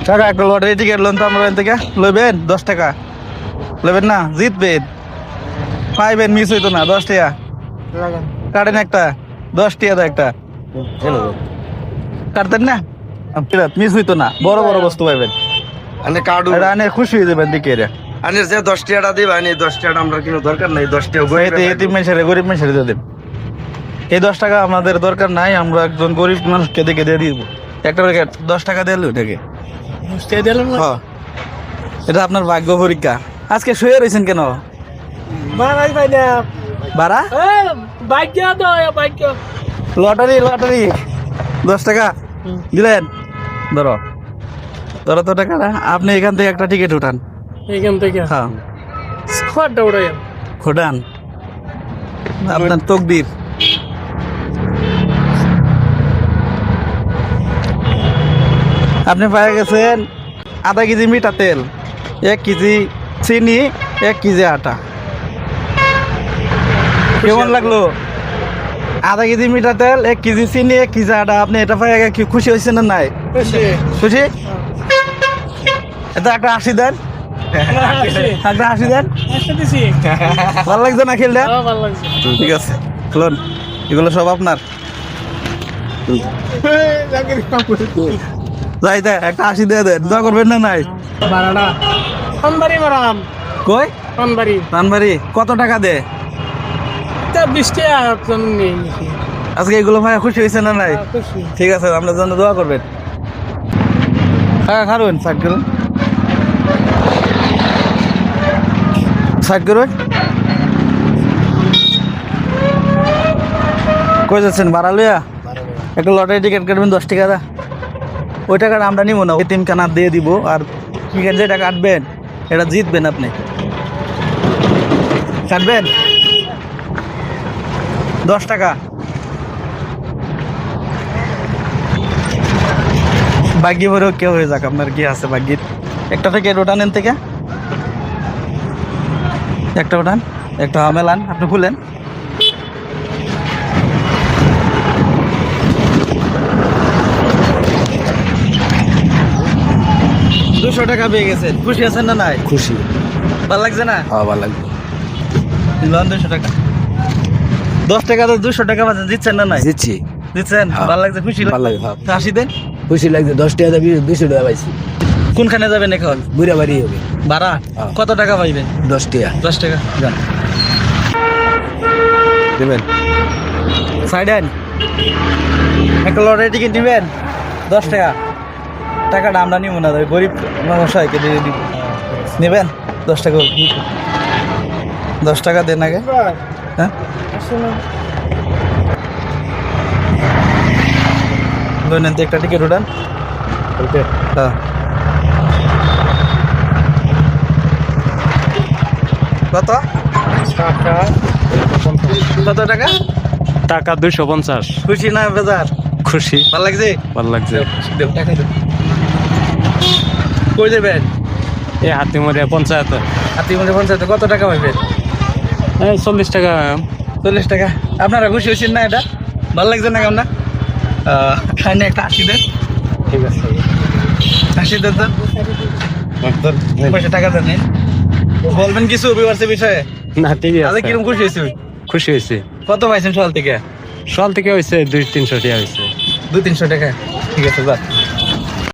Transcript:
টাকা একটা lottery ticket loan তো আমরা থেকে লইবেন 10 টাকা লইবেন না জিতবেন পাইবেন মিস হইতো না 10 টাকা কাটেন একটা 10 টাকা দাও একটা কাটতেন না মিস হইতো না বড় বড় বস্তু পাইবেন আনে কার্ড রানে খুশি হয়ে যাবেন দিকে আনে যে 10 টাকাটা দিবা আনে 10 টাকাটা আমরা কোনো দরকার নাই 10 টাকা এতিম মানুষের গরিব মানুষের দিয়ে দেন এই 10 টাকা আমাদের দরকার নাই আমরা একজন গরিব মানুষকে দেখে দিয়ে দিব একটা 10 টাকা দিলে ওটাকে হ্যাঁ এটা আপনার ভাগ্য পরীক্ষা আজকে শুয়ে রয়েছেন কেন বাড়া লটারি লটারি 10 টাকা দিলেন ধরো ধরো তো টাকাটা আপনি এখান থেকে একটা টিকিট উঠান এখান থেকে হ্যাঁ খড়টা উঠাই খোটান আপনার তকদির আপনি পায়ে গেছেন আধা কেজি মিঠা তেল 1 কেজি চিনি 1 কেজি আটা কেমন লাগলো আধা কেজি মিঠা তেল 1 কেজি চিনি 1 কেজি আটা আপনি এটা পায়ে কি খুশি হয়েছেন না নাই খুশি এটা একটা 80 দেন একটা 80 দেন ভালো লাগছে না খেলটা ঠিক আছে খেলুন এগুলো সব আপনার যাই দে একটা 80 দিয়ে দেন দোয়া করবেন না নাই বারাডা পানবাড়ি মারাম কই পানবাড়ি কত টাকা দে 20 টাকা নেই আজকে এগুলো ভাই খুশি হয়েছে না নাই ঠিক আছে আপনার জন্য দোয়া করবেন হ্যাঁ খারুন সাইড করুন সাইড করুন কই যাচ্ছেন ভাড়া লইয়া একটা লটারি টিকিট কাটবেন 10 টাকা দা ওই টাকাটা আমরা নিব না এতিম কানা দিয়ে দিব আর টিকিট যেটা কাটবেন এটা জিতবেন আপনি কাটবেন 10 টাকা ভাগ্যি ভরেও কেউ হয়ে যাক আপনার কি আছে ভাগ্যির একটা থেকে ওটানেন থেকে একটা ওটান একটা মেলান আপনি খুলেন $200 টাকা পেয়ে গেছেন খুশি আছেন না নাই খুশি ভালো লাগছে না হ্যাঁ ভালো লাগবে লোন 200 টাকা 10 টাকা তো 200 টাকা বাজে দিচ্ছেন না নাই জিতছি দিচ্ছেন ভালো লাগছে খুশি ভালো লাগে হ্যাঁ 80 দেন খুশি লাগছে 10 টাকা দিয়ে 200 টাকা পাইছি কোনখানে যাবেন এখন বুড়া বাড়ি হবে ভাড়া হ্যাঁ। কত টাকা পাইবেন 10 টাকা 10 টাকা যান দেবেন সাইডেন একটা লটারি টিকিট নেবেন 10 টাকা টাকাটা আমরা নিব না গরিব মানুষকে দিয়ে দিব নেবেন 10 টাকা 10 টাকা দেন আগে হ্যাঁ লোনেন তো একটা টিকিট উঠান হ্যাঁ কত কত টাকা টাকা 250 খুশি না বেজার খুশি ভালো লাগছে ভালো লাগছে কই দেবেন এই হাতি মরে পঞ্চায়েত হাতি মধ্যে পঞ্চায়েতে কত টাকা পাইবেন 40 টাকা 40 টাকা আপনারা খুশি হয়েছেন না এটা ভালো লাগছে না কেমন না খাই না একটা 80 দেন ঠিক আছে 80 দেন তো পয়সা টাকা দেন বলবেন কিছু বিবাসের বিষয়ে না ঠিক আজ আছে কিরকম খুশি হয়েছে খুশি হয়েছে কত পাইছেন সকাল থেকে সকাল থেকে হয়েছে 200-300 টাকা হয়েছে 200-300 টাকা ঠিক আছে বাস